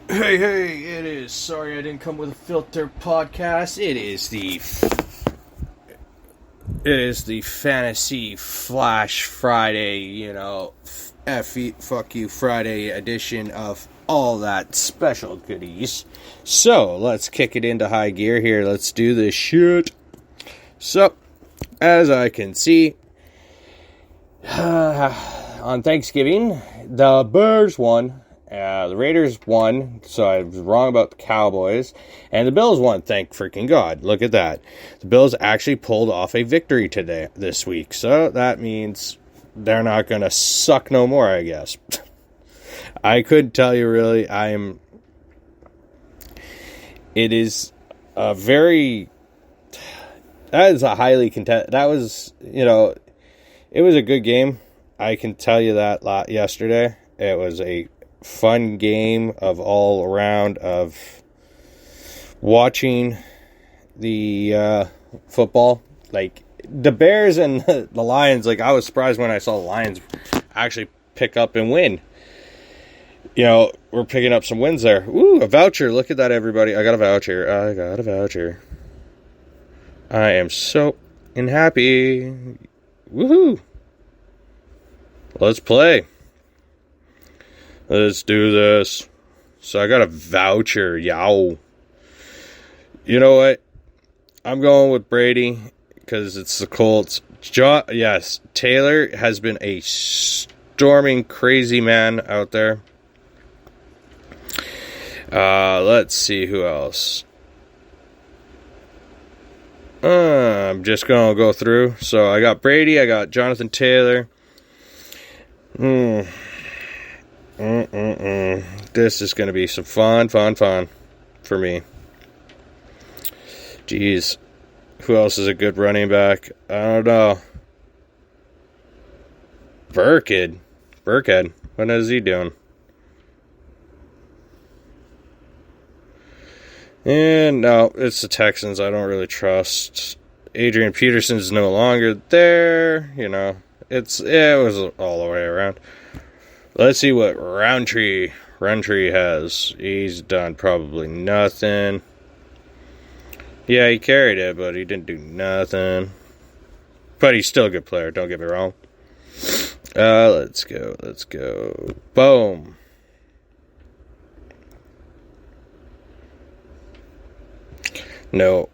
Hey, it is. Sorry I didn't come with a filter podcast. It is the Fantasy Flash Friday, fuck you Friday edition of all that special goodies. So, let's kick it into high gear here. Let's do this shit. So, as I can see, on Thanksgiving, the Bears won. The Raiders won, so I was wrong about the Cowboys. And the Bills won, thank freaking God. Look at that. The Bills actually pulled off a victory this week. So that means they're not going to suck no more, I guess. I couldn't tell you really. It is a very... That is a highly contested... That was, it was a good game. I can tell you that yesterday. It was a fun game of all around of watching the football. Like the Bears and the Lions, like I was surprised when I saw the Lions actually pick up and win. We're picking up some wins there. Ooh, a voucher. Look at that, everybody. I got a voucher. I am so happy. Woohoo. Let's play. Let's do this. So I got a voucher. Yow. You know what? I'm going with Brady because it's the Colts. Yes, Taylor has been a storming crazy man out there. Let's see who else. I'm just going to go through. So I got Brady. I got Jonathan Taylor. This is going to be some fun for me. Jeez. Who else is a good running back? I don't know. Burkhead. What is he doing? And no, it's the Texans. I don't really trust. Adrian Peterson's no longer there. It was all the way around. Let's see what Roundtree has. He's done probably nothing. Yeah, he carried it, but he didn't do nothing. But he's still a good player, don't get me wrong. Let's go. Boom. No.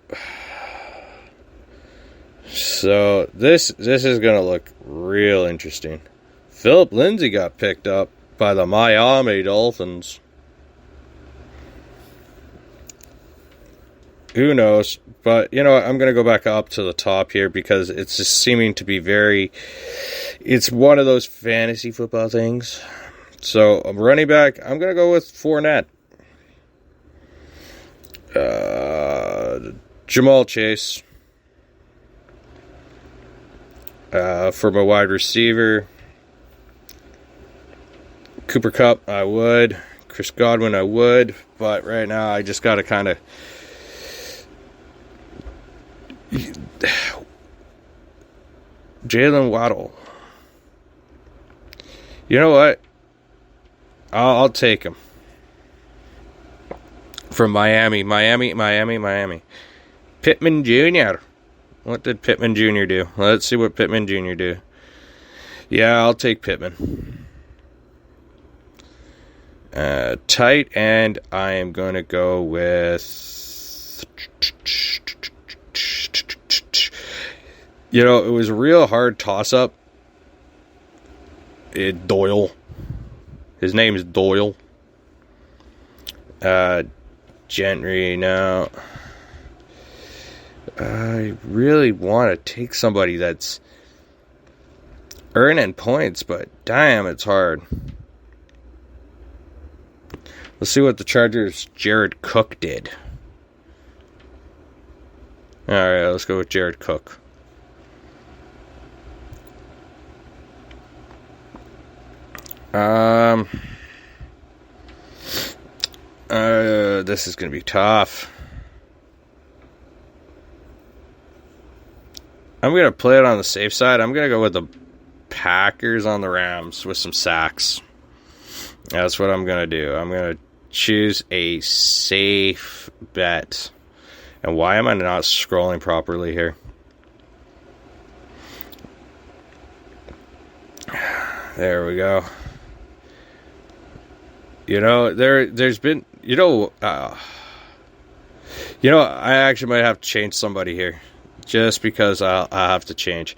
So, this is going to look real interesting. Philip Lindsay got picked up by the Miami Dolphins. Who knows? But, I'm going to go back up to the top here because it's just seeming to be it's one of those fantasy football things. So, I'm running back. I'm going to go with Fournette. Jamal Chase. For my wide receiver. Cooper Kupp, I would. Chris Godwin, I would. But right now, I just got to kind of... Jalen Waddle. You know what? I'll take him. From Miami. Pittman Jr. What did Pittman Jr. do? Let's see what Pittman Jr. do. Yeah, I'll take Pittman. Tight end, I am going to go with... it was a real hard toss-up. Doyle. His name is Doyle. Gentry, no. I really want to take somebody that's earning points, but damn, it's hard. Let's see what the Chargers' Jared Cook did. Alright, let's go with Jared Cook. This is going to be tough. I'm going to play it on the safe side. I'm going to go with the Packers on the Rams with some sacks. That's what I'm going to do. I'm going to choose a safe bet. And why am I not scrolling properly here? There we go. There's been, I actually might have to change somebody here. Just because I'll have to change.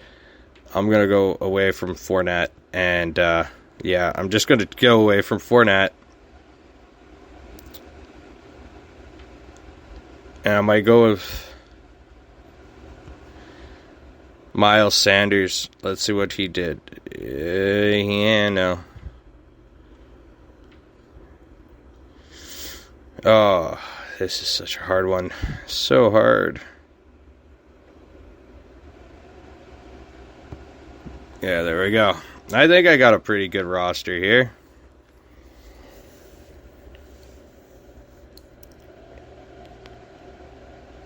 I'm going to go away from Fournette. And, I'm just going to go away from Fournette. And I might go with Miles Sanders. Let's see what he did. No. Oh, this is such a hard one. So hard. Yeah, there we go. I think I got a pretty good roster here.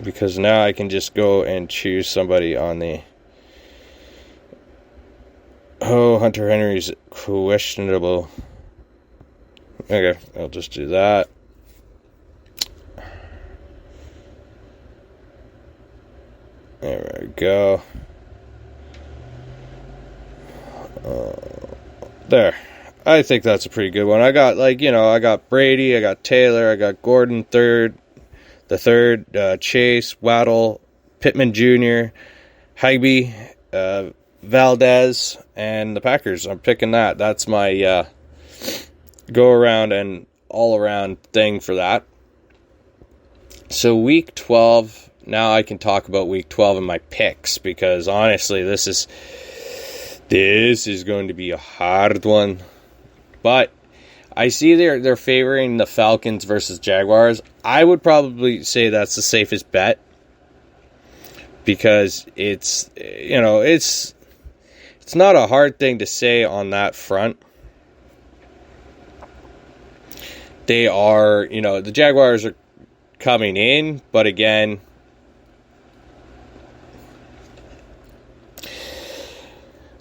Because now I can just go and choose somebody on the... Oh, Hunter Henry's questionable. Okay, I'll just do that. There we go. There. I think that's a pretty good one. I got, I got Brady, I got Taylor, I got Gordon third, Chase, Waddle, Pittman Jr., Higbee, Valdez, and the Packers. I'm picking that. That's my go-around and all-around thing for that. So Week 12, now I can talk about Week 12 and my picks, because honestly, this is going to be a hard one. But I see they're favoring the Falcons versus Jaguars. I would probably say that's the safest bet, because it's not a hard thing to say on that front. They are, the Jaguars are coming in, but again,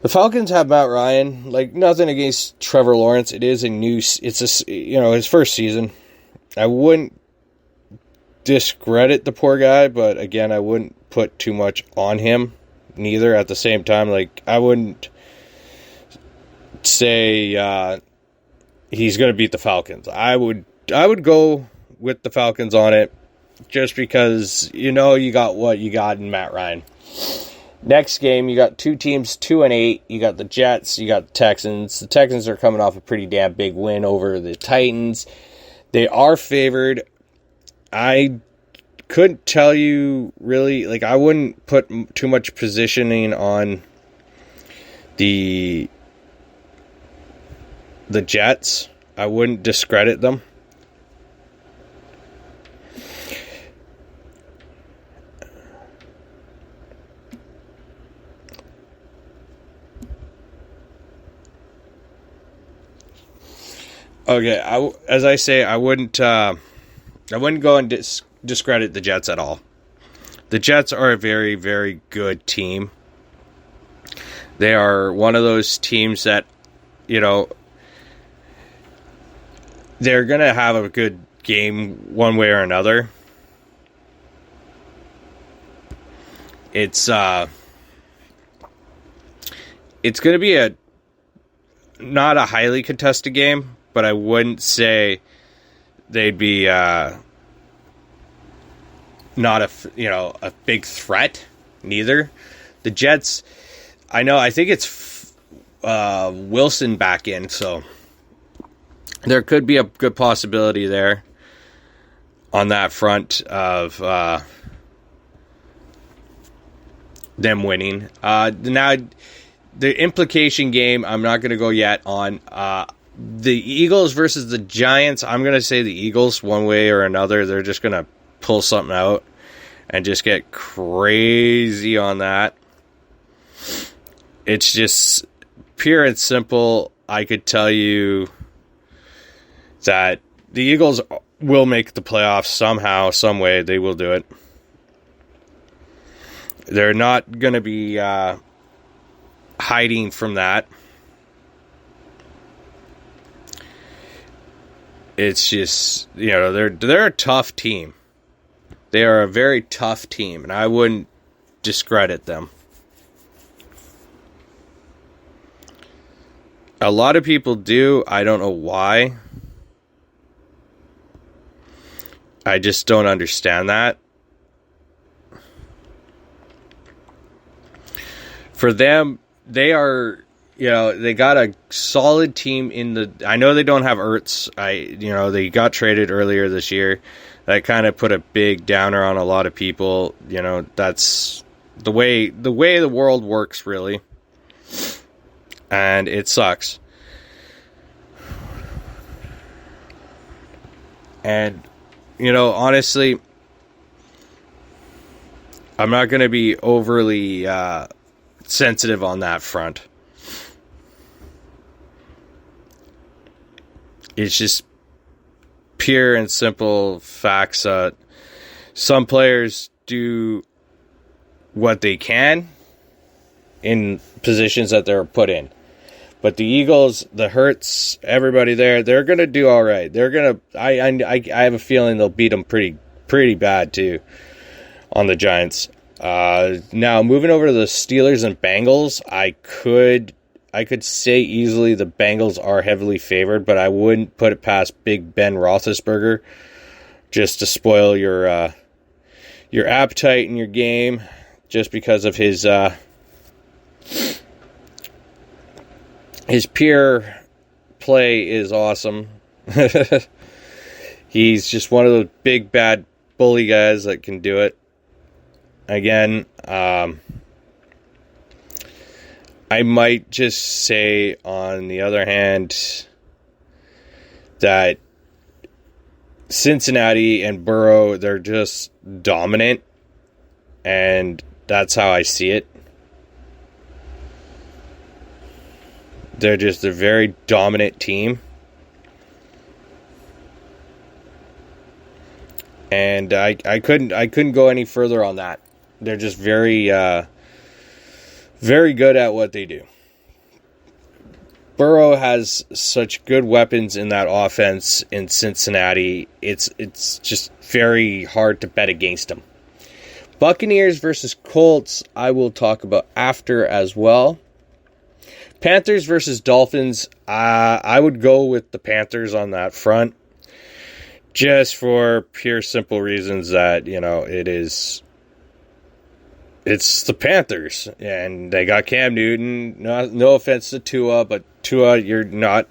the Falcons have Matt Ryan. Nothing against Trevor Lawrence. It is his first season. I wouldn't discredit the poor guy, but again, I wouldn't put too much on him neither. At the same time, I wouldn't say he's going to beat the Falcons. I would go with the Falcons on it, just because you got what you got in Matt Ryan. Next game, you got two teams, 2-8. You got the Jets, you got the Texans. The Texans are coming off a pretty damn big win over the Titans. They are favored. I couldn't tell you really, I wouldn't put too much positioning on the Jets. I wouldn't discredit them. Okay, as I say, I wouldn't go and discredit the Jets at all. The Jets are a very, very good team. They are one of those teams that, they're going to have a good game one way or another. It's going to be not a highly contested game, but I wouldn't say they'd be not a big threat neither. The Jets, I think it's Wilson back in, so there could be a good possibility there on that front of them winning. Now, the implication game, I'm not going to go yet on. The Eagles versus the Giants, I'm going to say the Eagles one way or another. They're just going to pull something out and just get crazy on that. It's just pure and simple. I could tell you that the Eagles will make the playoffs somehow, some way. They will do it. They're not going to be hiding from that. it's just, they're a tough team. They are a very tough team, and I wouldn't discredit them. A lot of people do. I don't know why. I just don't understand that. For them, they are, they got a solid team in the... I know they don't have Ertz. They got traded earlier this year. That kind of put a big downer on a lot of people. That's the way the world works, really. And it sucks. And, honestly, I'm not going to be overly sensitive on that front. It's just pure and simple facts that some players do what they can in positions that they're put in. But the Eagles, the Hurts, everybody there, they're going to do all right. They're going to... I have a feeling they'll beat them pretty bad, too, on the Giants. Now, moving over to the Steelers and Bengals, I could say easily the Bengals are heavily favored, but I wouldn't put it past Big Ben Roethlisberger just to spoil your appetite in your game, just because of his pure play is awesome. He's just one of those big bad bully guys that can do it. Again, I might just say, on the other hand, that Cincinnati and Burrow, they're just dominant, and that's how I see it. They're just a very dominant team. And I couldn't go any further on that. They're just very very good at what they do. Burrow has such good weapons in that offense in Cincinnati. It's just very hard to bet against them. Buccaneers versus Colts, I will talk about after as well. Panthers versus Dolphins, I would go with the Panthers on that front. Just for pure simple reasons that, it's the Panthers, and they got Cam Newton. No offense to Tua, but Tua, you're not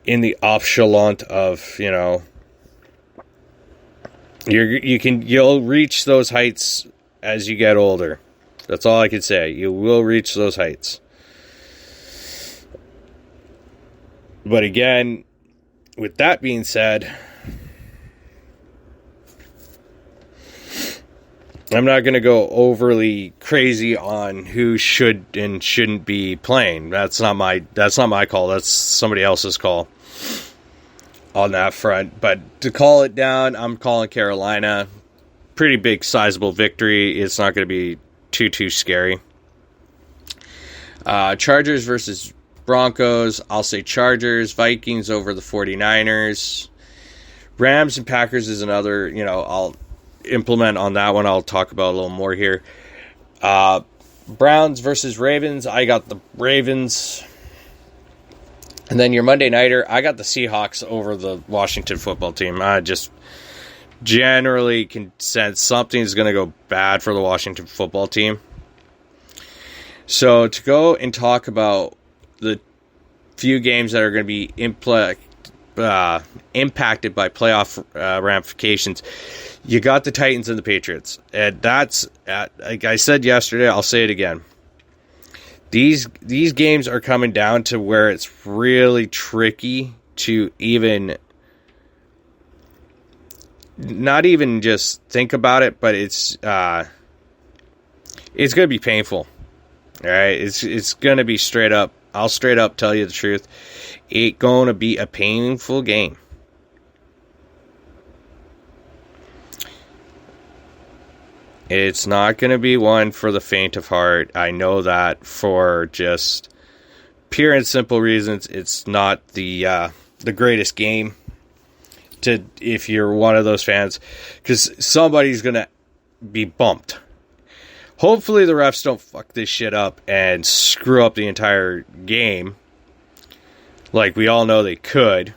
in the echelon of, you'll reach those heights as you get older. That's all I can say. You will reach those heights. But again, with that being said, I'm not going to go overly crazy on who should and shouldn't be playing. That's not my call. That's somebody else's call on that front. But to call it down, I'm calling Carolina. Pretty big, sizable victory. It's not going to be too scary. Chargers versus Broncos. I'll say Chargers. Vikings over the 49ers. Rams and Packers is another, I'll implement on that one. I'll talk about a little more here. Browns versus Ravens. I got the Ravens. And then your Monday nighter, I got the Seahawks over the Washington football team. I just generally can sense something's going to go bad for the Washington football team. So to go and talk about the few games that are going to be impacted by playoff ramifications, you got the Titans and the Patriots. And that's, like I said yesterday, I'll say it again. These games are coming down to where it's really tricky to even, not even just think about it, but it's going to be painful. All right, it's going to be straight up. I'll straight up tell you the truth. It's going to be a painful game. It's not going to be one for the faint of heart. I know that for just pure and simple reasons. It's not the greatest game to if you're one of those fans, because somebody's going to be bumped. Hopefully the refs don't fuck this shit up and screw up the entire game. Like we all know they could.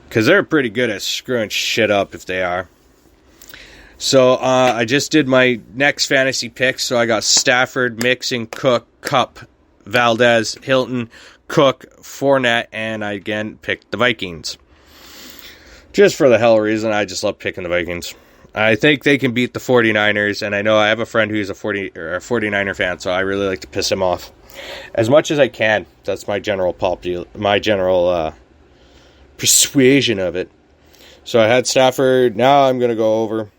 Because they're pretty good at screwing shit up if they are. So I just did my next fantasy picks. So I got Stafford, Mixon, Cook, Kupp, Valdez, Hilton, Cook, Fournette, and I again picked the Vikings. Just for the hell reason, I just love picking the Vikings. I think they can beat the 49ers, and I know I have a friend who's a 49er fan, so I really like to piss him off as much as I can. That's my general persuasion of it. So I had Stafford. Now I'm going to go over.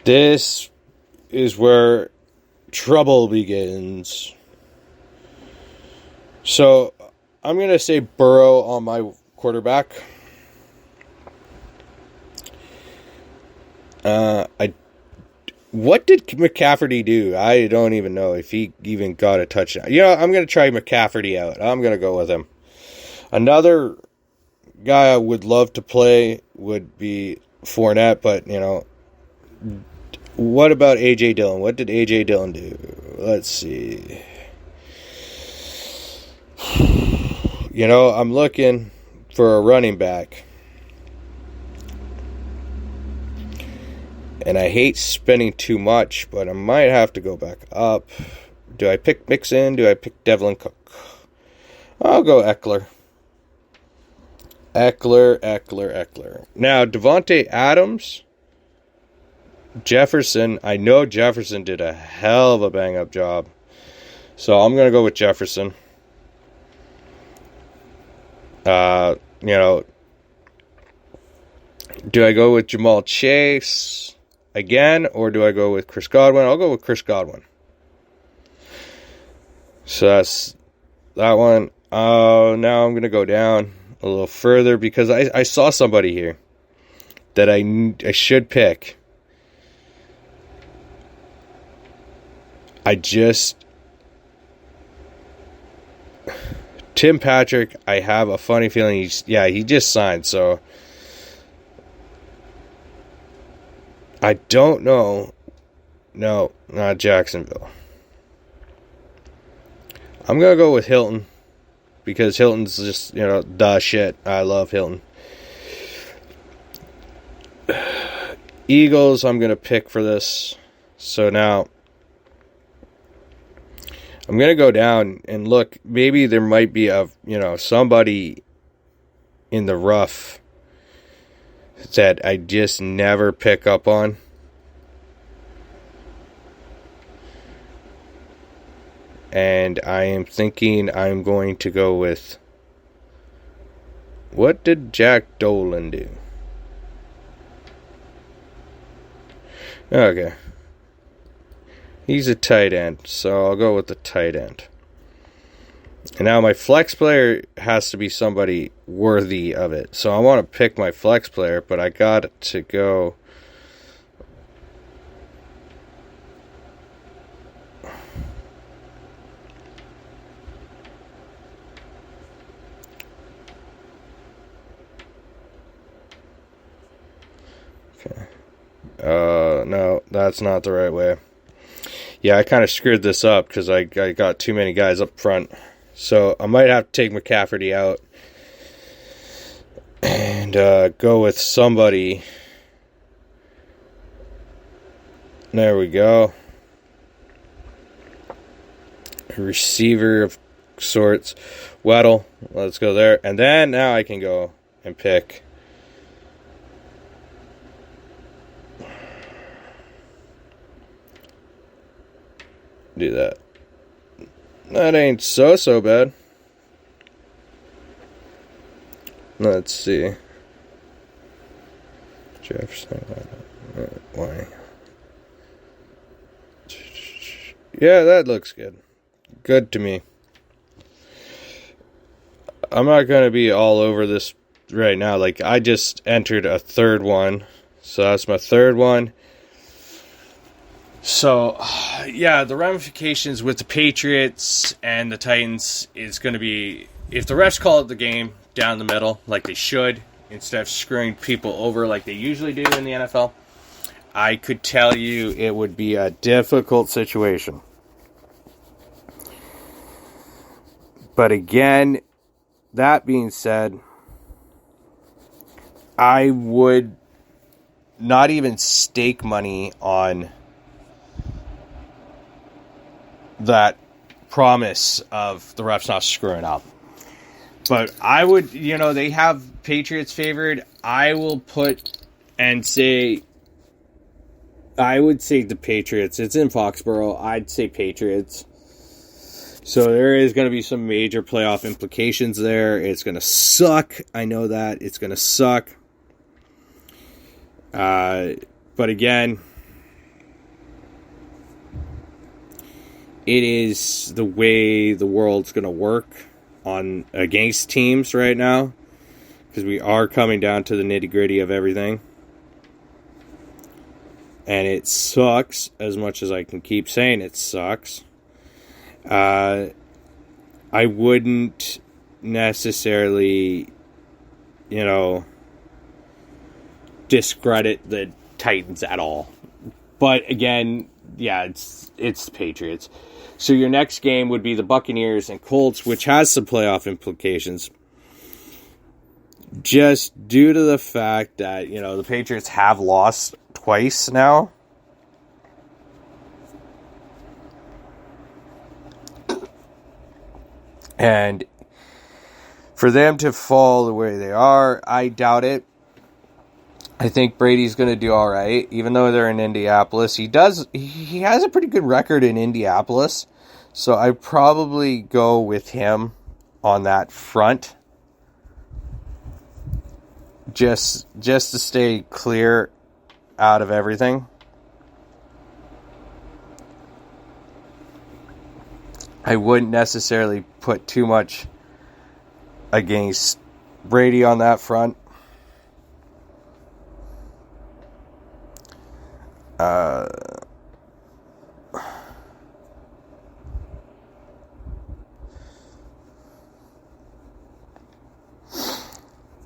This is where trouble begins. So I'm going to say Burrow on my quarterback. What did McCaffrey do? I don't even know if he even got a touchdown. You know, I'm going to try McCaffrey out. I'm going to go with him. Another guy I would love to play would be Fournette, but, you know, what about A.J. Dillon? What did A.J. Dillon do? Let's see. You know, I'm looking for a running back. And I hate spending too much, but I might have to go back up. Do I pick Mixon? Do I pick Devlin Cook? I'll go Eckler. Eckler. Now, Devontae Adams, Jefferson. I know Jefferson did a hell of a bang-up job. So I'm going to go with Jefferson. You know, do I go with Jamal Chase again, or do I go with Chris Godwin? I'll go with Chris Godwin. So that's that one. Now I'm going to go down a little further because I saw somebody here that I should pick. Tim Patrick, I have a funny feeling he just signed, so I don't know. No, not Jacksonville. I'm going to go with Hilton because Hilton's just, you know, the shit. I love Hilton. Eagles, I'm going to pick for this. So now I'm going to go down and look. Maybe there might be somebody in the rough that I just never pick up on. And I am thinking I'm going to go with, what did Jack Dolan do? Okay. He's a tight end, so I'll go with the tight end. And now my flex player has to be somebody worthy of it. So I want to pick my flex player, but I got to go. Okay. No, that's not the right way. Yeah, I kind of screwed this up because I got too many guys up front. So I might have to take McCaffrey out and go with somebody. There we go. A receiver of sorts. Weddle. Let's go there. And then now I can go and pick. Do that. That ain't so bad. Let's see. Jefferson. Why? Yeah, that looks good. Good to me. I'm not going to be all over this right now. Like, I just entered a third one. So that's my third one. So, yeah, the ramifications with the Patriots and the Titans is going to be if the refs called the game down the middle like they should, instead of screwing people over like they usually do in the NFL, I could tell you it would be a difficult situation. But again, that being said, I would not even stake money on that promise of the refs not screwing up. But I would, they have Patriots favored. I will put and say, I would say the Patriots. It's in Foxborough. I'd say Patriots. So there is going to be some major playoff implications there. It's going to suck. I know that. It's going to suck. But again, it is the way the world's going to work against teams right now, because we are coming down to the nitty-gritty of everything. And it sucks, as much as I can keep saying it sucks. I wouldn't necessarily, discredit the Titans at all. But again, yeah, it's the Patriots. So your next game would be the Buccaneers and Colts, which has some playoff implications. Just due to the fact that, the Patriots have lost twice now. And for them to fall the way they are, I doubt it. I think Brady's going to do all right, even though they're in Indianapolis. He has a pretty good record in Indianapolis, so I'd probably go with him on that front. Just to stay clear out of everything. I wouldn't necessarily put too much against Brady on that front.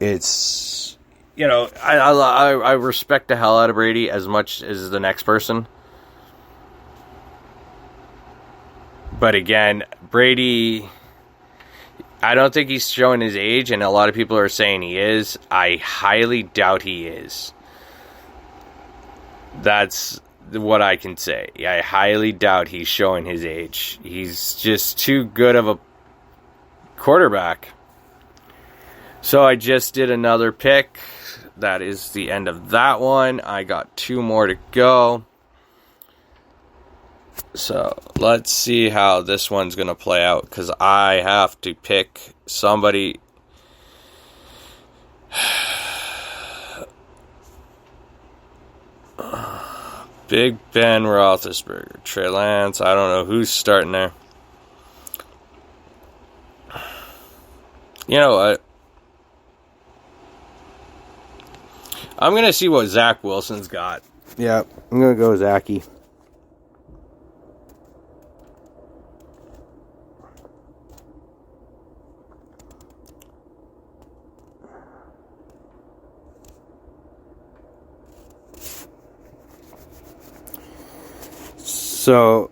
It's, I respect the hell out of Brady as much as the next person. But again, Brady, I don't think he's showing his age, and a lot of people are saying he is. I highly doubt he is. That's what I can say. I highly doubt he's showing his age. He's just too good of a quarterback. So I just did another pick. That is the end of that one. I got 2 more to go. So let's see how this one's going to play out, because I have to pick somebody. Big Ben Roethlisberger, Trey Lance. I don't know who's starting there. You know what? I'm going to see what Zach Wilson's got. Yeah, I'm going to go Zachy. So,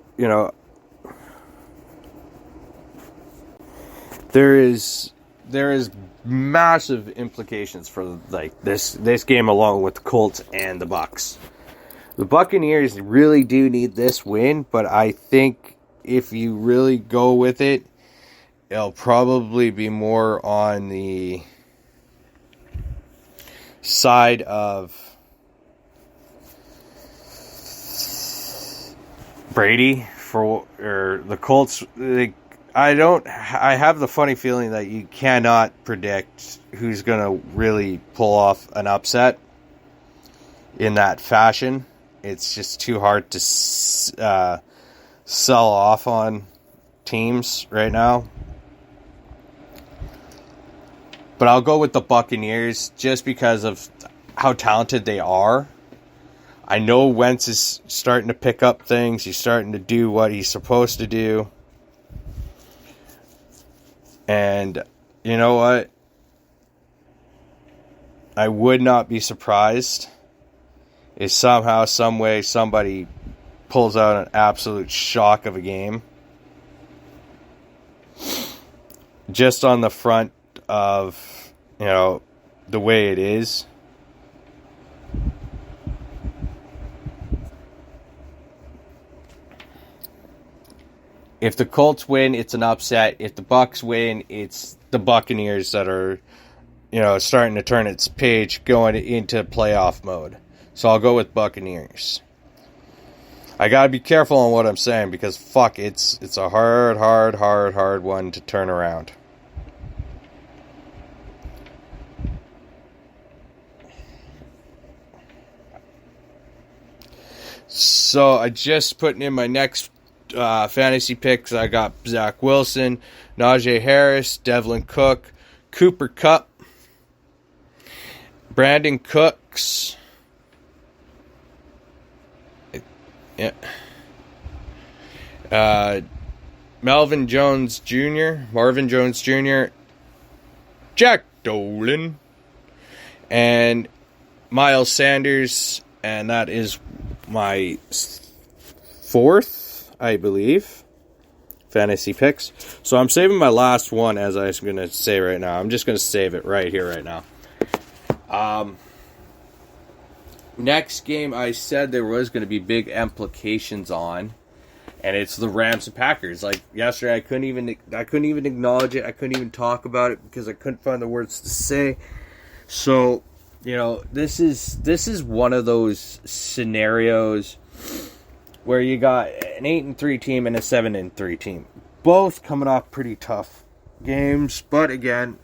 there is massive implications for this game, along with the Colts and the Bucs. The Buccaneers really do need this win, but I think if you really go with it, it'll probably be more on the side of Brady or the Colts. I have the funny feeling that you cannot predict who's going to really pull off an upset in that fashion. It's just too hard to sell off on teams right now. But I'll go with the Buccaneers just because of how talented they are. I know Wentz is starting to pick up things. He's starting to do what he's supposed to do. And You know what? I would not be surprised if somehow, some way, somebody pulls out an absolute shock of a game. Just on the front of, the way it is. If the Colts win, it's an upset. If the Bucs win, it's the Buccaneers that are, starting to turn its page, going into playoff mode. So I'll go with Buccaneers. I gotta be careful on what I'm saying because fuck, it's a hard one to turn around. So I just put in my next fantasy picks. I got Zach Wilson, Najee Harris, Devlin Cook, Cooper Kupp, Brandon Cooks. Yeah. Marvin Jones Jr., Jack Dolan, and Miles Sanders, and that is my fourth, I believe, fantasy picks. So I'm saving my last one, as I was going to say right now. I'm just going to save it right here, right now. Next game, I said there was going to be big implications on, and it's the Rams and Packers. Like yesterday, I couldn't even acknowledge it. I couldn't even talk about it because I couldn't find the words to say. So, this is one of those scenarios where you got an 8-3 team and a 7-3 team, both coming off pretty tough games. But again,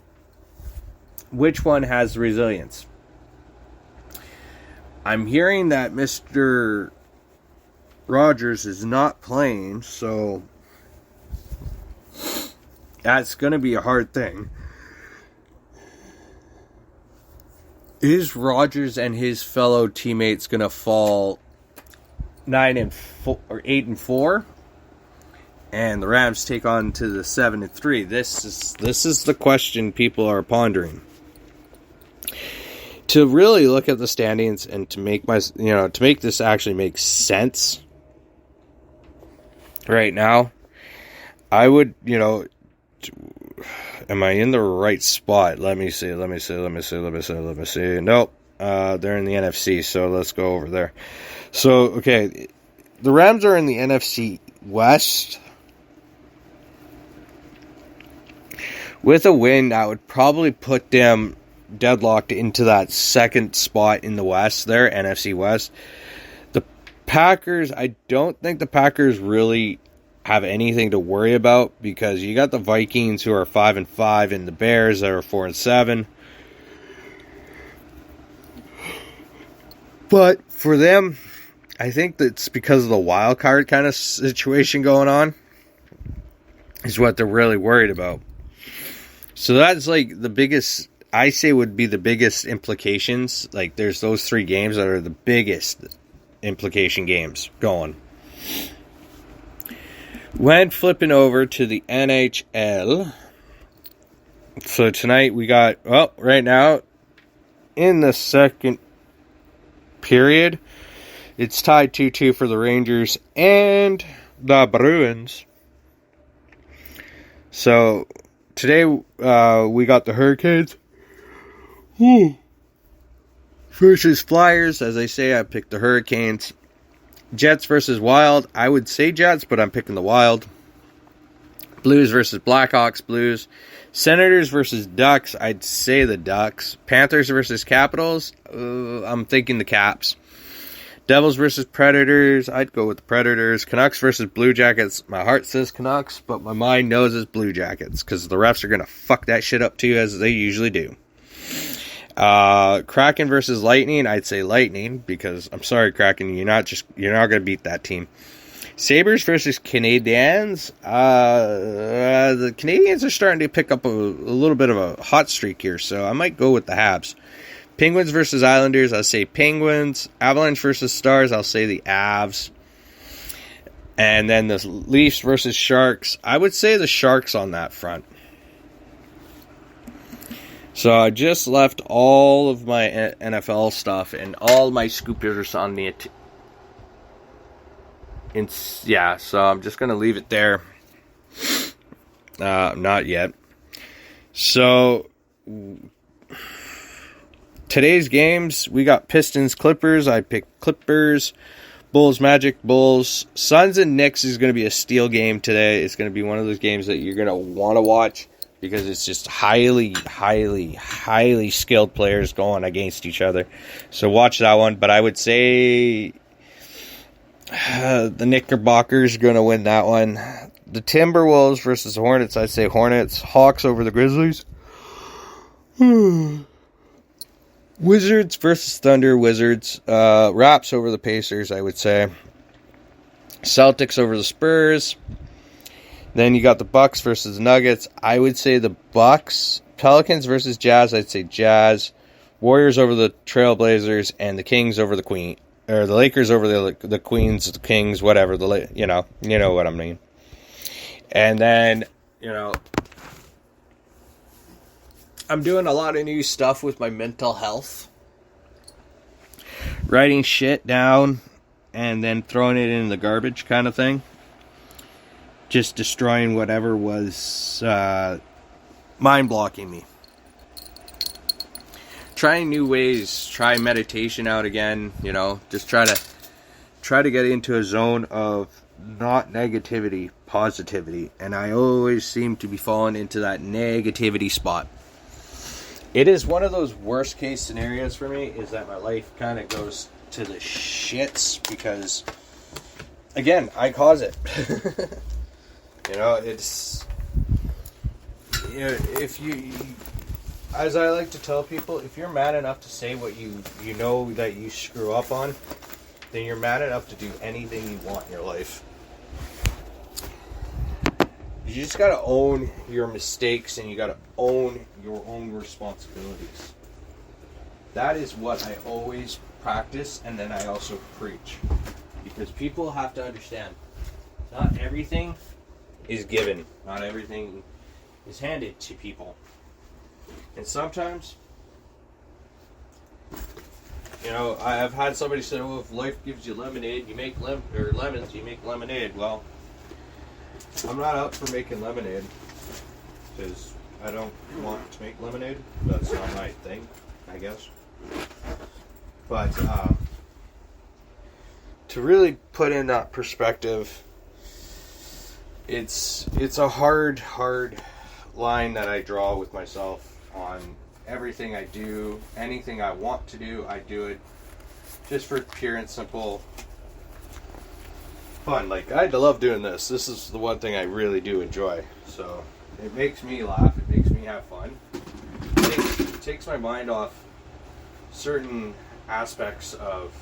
which one has resilience? I'm hearing that Mr. Rodgers is not playing, so that's going to be a hard thing. Is Rodgers and his fellow teammates going to fall 9-4 or 8-4, and the Rams take on to the 7-3? This is the question people are pondering. To really look at the standings and to make to make this actually make sense right now, I would, am I in the right spot? Let me see. Nope. They're in the NFC, so let's go over there. So, okay, the Rams are in the NFC West. With a win, that would probably put them deadlocked into that second spot in the West there, NFC West. The Packers, I don't think the Packers really have anything to worry about because you got the Vikings who are 5-5 and the Bears that are 4-7. But for them, I think that's because of the wild card kind of situation going on is what they're really worried about. So that's like the biggest, I say would be the biggest implications. Like there's those three games that are the biggest implication games going. When flipping over to the NHL, so tonight we got, right now, in the second period, it's tied 2-2 for the Rangers and the Bruins. So, today we got the Hurricanes versus Flyers. As I say, I picked the Hurricanes. Jets versus Wild. I would say Jets, but I'm picking the Wild. Blues versus Blackhawks. Blues. Senators versus Ducks. I'd say the Ducks. Panthers versus Capitals. I'm thinking the Caps. Devils versus Predators. I'd go with the Predators. Canucks versus Blue Jackets. My heart says Canucks, but my mind knows it's Blue Jackets because the refs are going to fuck that shit up too, as they usually do. Kraken versus Lightning. I'd say Lightning because I'm sorry, Kraken, you're not going to beat that team. Sabres versus Canadiens. The Canadiens are starting to pick up a little bit of a hot streak here, so I might go with the Habs. Penguins versus Islanders. I'll say Penguins. Avalanche versus Stars. I'll say the Avs. And then the Leafs versus Sharks. I would say the Sharks on that front. So I just left all of my NFL stuff and all my scoopers on the... so I'm just going to leave it there. Not yet. So, today's games, we got Pistons, Clippers. I picked Clippers. Bulls, Magic, Bulls. Suns and Knicks is going to be a steal game today. It's going to be one of those games that you're going to want to watch because it's just highly skilled players going against each other. So watch that one. But I would say the Knickerbockers going to win that one. The Timberwolves versus the Hornets. I'd say Hornets. Hawks over the Grizzlies. Wizards versus Thunder. Wizards. Raps over the Pacers, I would say. Celtics over the Spurs. Then you got the Bucks versus Nuggets. I would say the Bucks. Pelicans versus Jazz. I'd say Jazz. Warriors over the Trailblazers. And the Kings over the Queen. Or the Lakers over the Queens, the Kings, whatever. You know what I mean. And then, I'm doing a lot of new stuff with my mental health. Writing shit down and then throwing it in the garbage kind of thing. Just destroying whatever was mind-blocking me. Trying new ways, try meditation out again, just try to get into a zone of not negativity, positivity, and I always seem to be falling into that negativity spot. It is one of those worst case scenarios for me, is that my life kind of goes to the shits because, again, I cause it. If you, as I like to tell people, if you're mad enough to say what you know that you screw up on, then you're mad enough to do anything you want in your life. You just gotta own your mistakes and you gotta own your own responsibilities. That is what I always practice, and then I also preach. Because people have to understand, not everything is given. Not everything is handed to people. And sometimes, I've had somebody say, well, if life gives you lemonade, you make lemons, you make lemonade. Well, I'm not out for making lemonade, because I don't want to make lemonade. That's not my thing, I guess. But to really put in that perspective, it's a hard line that I draw with myself on everything I do. Anything I want to do, I do it just for pure and simple fun. Like, I love doing this. This is the one thing I really do enjoy. So it makes me laugh. It makes me have fun. It takes my mind off certain aspects of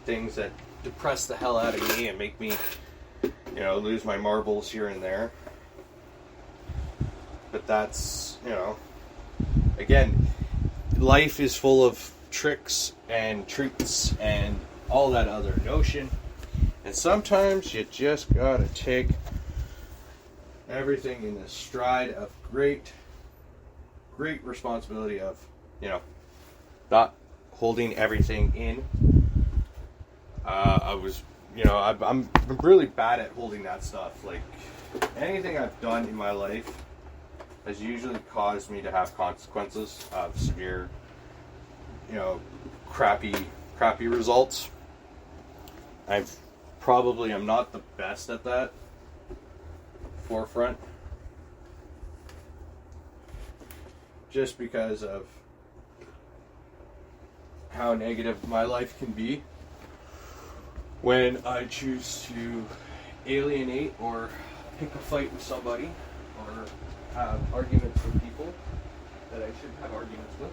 things that depress the hell out of me and make me, lose my marbles here and there. But that's, again, life is full of tricks and treats and all that other notion. And sometimes you just gotta take everything in the stride of great responsibility of, not holding everything in. I'm really bad at holding that stuff. Like, anything I've done in my life has usually caused me to have consequences of severe, crappy results. I'm not the best at that forefront, just because of how negative my life can be when I choose to alienate or pick a fight with somebody or have arguments with people that I shouldn't have arguments with.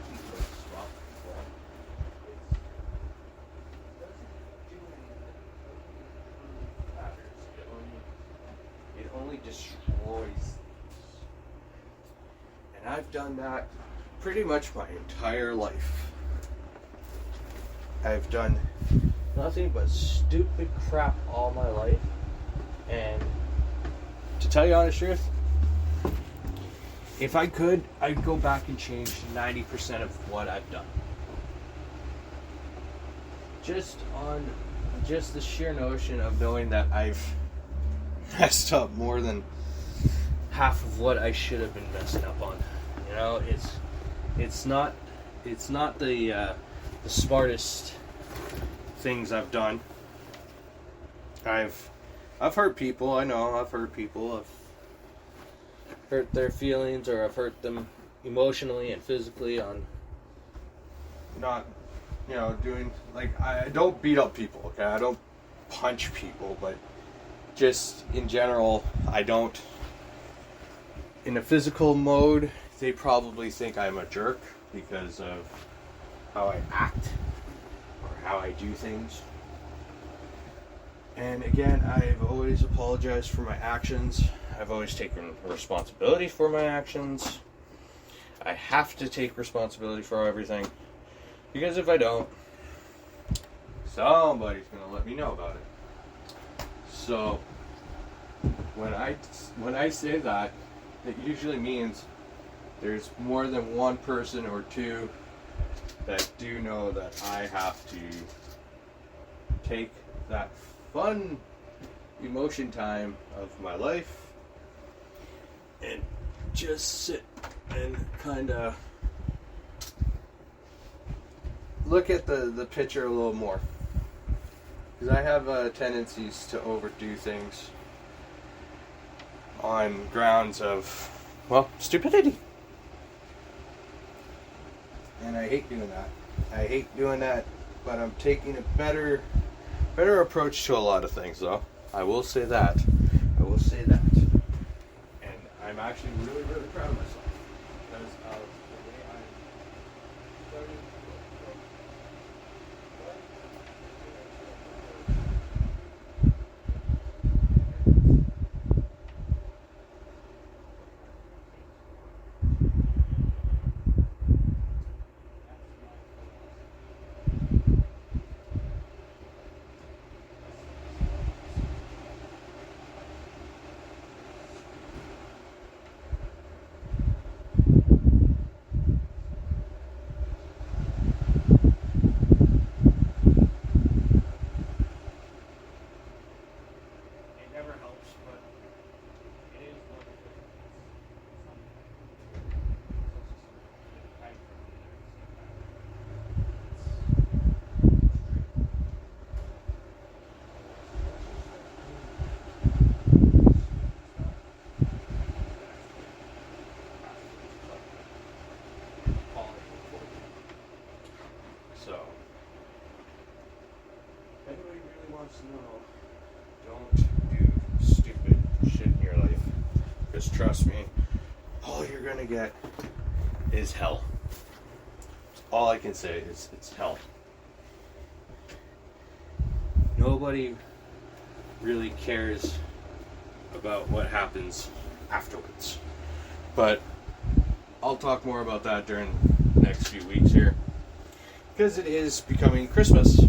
It only destroys things. And I've done that pretty much my entire life. I've done nothing but stupid crap all my life. And to tell you the honest truth, if I could, I'd go back and change 90% of what I've done. Just the sheer notion of knowing that I've messed up more than half of what I should have been messing up on. You know, it's not the smartest things I've done. I've hurt people. I know I've hurt people. I've hurt their feelings, or I've hurt them emotionally and physically on not, doing, like, I don't beat up people, okay? I don't punch people, but just in general, I don't. In a physical mode, they probably think I'm a jerk because of how I act or how I do things. And again, I've always apologized for my actions. I've always taken responsibility for my actions. I have to take responsibility for everything, because if I don't, somebody's going to let me know about it. So when I say that, it usually means there's more than one person or two that do know that I have to take that fun emotion time of my life and just sit and kind of look at the picture a little more, because I have tendencies to overdo things on grounds of, well, stupidity, and I hate doing that. But I'm taking a better approach to a lot of things, though. I will say that. And I'm actually really, really proud of myself because of the way I started. So, if anybody really wants to know, don't do stupid shit in your life. Because trust me, all you're gonna get is hell. All I can say is it's hell. Nobody really cares about what happens afterwards. But I'll talk more about that during the next few weeks here, because it is becoming Christmas.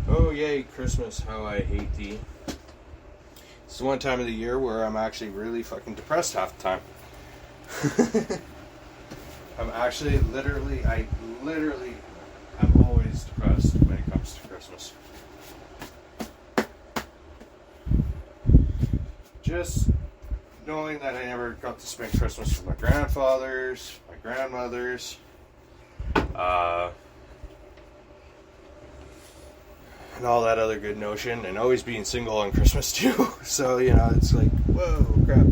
Oh yay, Christmas, how I hate thee. It's the one time of the year where I'm actually really fucking depressed half the time. I'm actually I'm always depressed when it comes to Christmas. Just knowing that I never got to spend Christmas with my grandfathers, my grandmothers, and all that other good notion, and always being single on Christmas too. So, it's like, whoa, crap.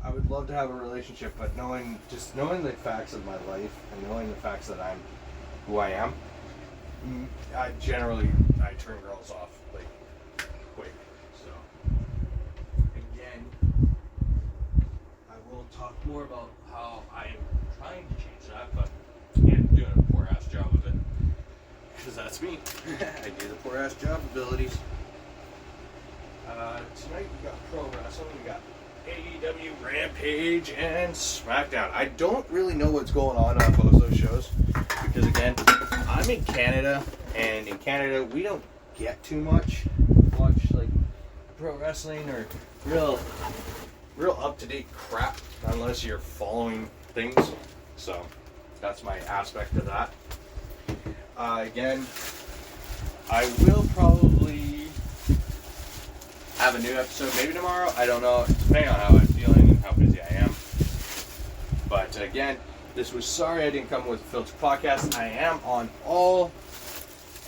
I would love to have a relationship, but knowing the facts of my life and knowing the facts that I'm who I am, I turn girls off like quick. So again, I will talk more about how I am trying to change that, but again, doing a poor ass job of it, because that's me. I do the poor ass job abilities. Tonight we got pro wrestling. We got AEW, Rampage, and SmackDown. I don't really know what's going on both those shows, because again, I'm in Canada, and in Canada we don't get too much like pro wrestling or real up-to-date crap unless you're following things. So that's my aspect of that. Again, I will probably have a new episode maybe tomorrow. I don't know, depending on how I'm feeling and how busy I am. But again, this was Sorry I Didn't Come With a Filter podcast. I am on all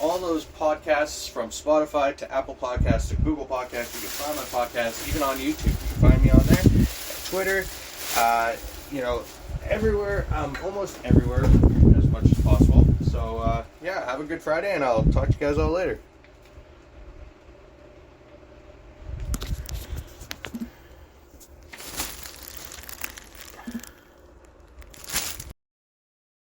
those podcasts, from Spotify to Apple Podcasts to Google Podcasts. You can find my podcast even on YouTube. You can find me on there. Twitter, everywhere. Almost everywhere as much as possible. So, have a good Friday, and I'll talk to you guys all later.